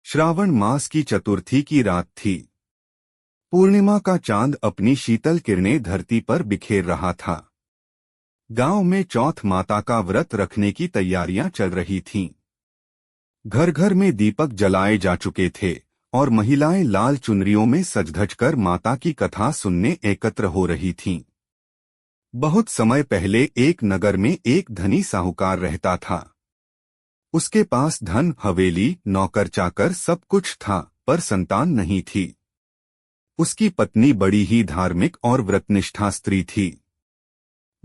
श्रावण मास की चतुर्थी की रात थी। पूर्णिमा का चांद अपनी शीतल किरणें धरती पर बिखेर रहा था। गांव में चौथ माता का व्रत रखने की तैयारियां चल रही थीं। घर घर में दीपक जलाए जा चुके थे और महिलाएं लाल चुनरियों में सज-धज कर माता की कथा सुनने एकत्र हो रही थीं। बहुत समय पहले एक नगर में एक धनी साहूकार रहता था। उसके पास धन, हवेली, नौकर चाकर सब कुछ था, पर संतान नहीं थी। उसकी पत्नी बड़ी ही धार्मिक और व्रतनिष्ठा स्त्री थी।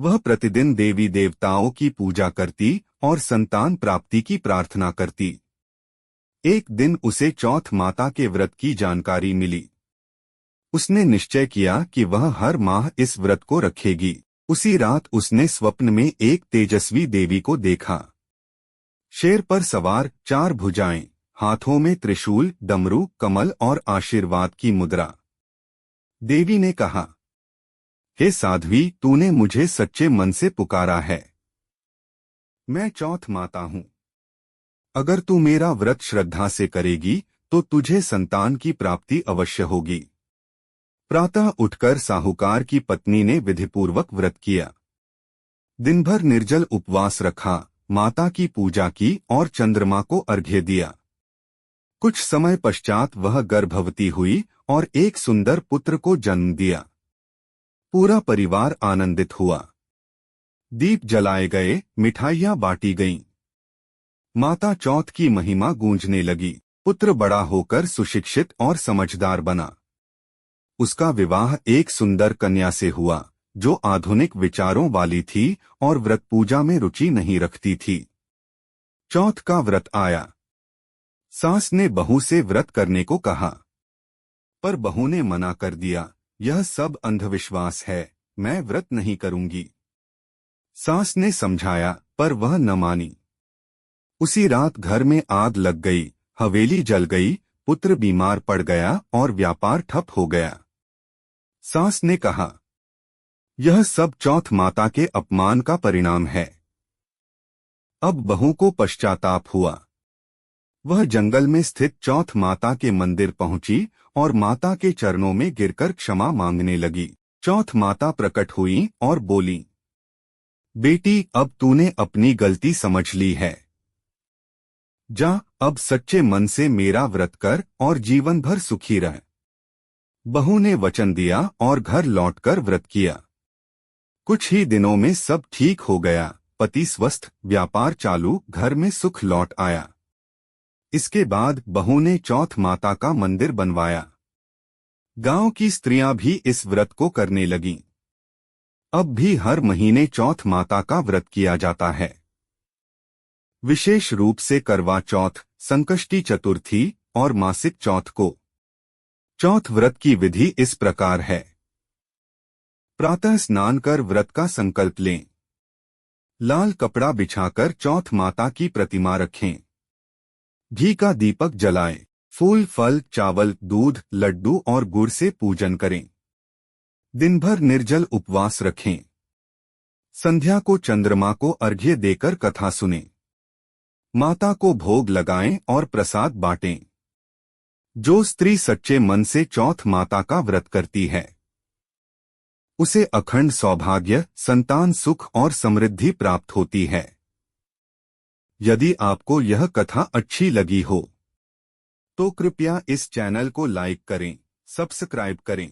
वह प्रतिदिन देवी देवताओं की पूजा करती और संतान प्राप्ति की प्रार्थना करती। एक दिन उसे चौथ माता के व्रत की जानकारी मिली। उसने निश्चय किया कि वह हर माह इस व्रत को रखेगी। उसी रात उसने स्वप्न में एक तेजस्वी देवी को देखा। शेर पर सवार, 4 भुजाएं, हाथों में त्रिशूल, डमरू, कमल और आशीर्वाद की मुद्रा। देवी ने कहा, हे साध्वी, तूने मुझे सच्चे मन से पुकारा है। मैं चौथ माता हूँ। अगर तू मेरा व्रत श्रद्धा से करेगी तो तुझे संतान की प्राप्ति अवश्य होगी। प्रातः उठकर साहूकार की पत्नी ने विधिपूर्वक व्रत किया। दिन भर निर्जल उपवास रखा, माता की पूजा की और चंद्रमा को अर्घ्य दिया। कुछ समय पश्चात वह गर्भवती हुई और एक सुंदर पुत्र को जन्म दिया। पूरा परिवार आनंदित हुआ। दीप जलाए गए, मिठाइयां बांटी गईं। माता चौथ की महिमा गूंजने लगी। पुत्र बड़ा होकर सुशिक्षित और समझदार बना। उसका विवाह एक सुंदर कन्या से हुआ, जो आधुनिक विचारों वाली थी और व्रत पूजा में रुचि नहीं रखती थी। चौथ का व्रत आया। सास ने बहू से व्रत करने को कहा, पर बहू ने मना कर दिया। यह सब अंधविश्वास है, मैं व्रत नहीं करूंगी। सास ने समझाया, पर वह न मानी। उसी रात घर में आग लग गई, हवेली जल गई, पुत्र बीमार पड़ गया और व्यापार ठप हो गया। सास ने कहा, यह सब चौथ माता के अपमान का परिणाम है। अब बहू को पश्चाताप हुआ। वह जंगल में स्थित चौथ माता के मंदिर पहुंची और माता के चरणों में गिरकर क्षमा मांगने लगी। चौथ माता प्रकट हुई और बोली, बेटी, अब तूने अपनी गलती समझ ली है। जा, अब सच्चे मन से मेरा व्रत कर और जीवन भर सुखी रह। बहू ने वचन दिया और घर लौटकर व्रत किया। कुछ ही दिनों में सब ठीक हो गया। पति स्वस्थ, व्यापार चालू, घर में सुख लौट आया। इसके बाद बहू ने चौथ माता का मंदिर बनवाया। गांव की स्त्रियां भी इस व्रत को करने लगीं। अब भी हर महीने चौथ माता का व्रत किया जाता है। विशेष रूप से करवा चौथ, संकष्टी चतुर्थी और मासिक चौथ को। चौथ व्रत की विधि इस प्रकार है। प्रातः स्नान कर व्रत का संकल्प लें। लाल कपड़ा बिछाकर चौथ माता की प्रतिमा रखें। घी का दीपक जलाएं। फूल, फल, चावल, दूध, लड्डू और गुड़ से पूजन करें। दिन भर निर्जल उपवास रखें। संध्या को चंद्रमा को अर्घ्य देकर कथा सुनें। माता को भोग लगाएं और प्रसाद बांटें। जो स्त्री सच्चे मन से चौथ माता का व्रत करती है, उसे अखंड सौभाग्य, संतान सुख और समृद्धि प्राप्त होती है। यदि आपको यह कथा अच्छी लगी हो तो कृपया इस चैनल को लाइक करें, सब्सक्राइब करें।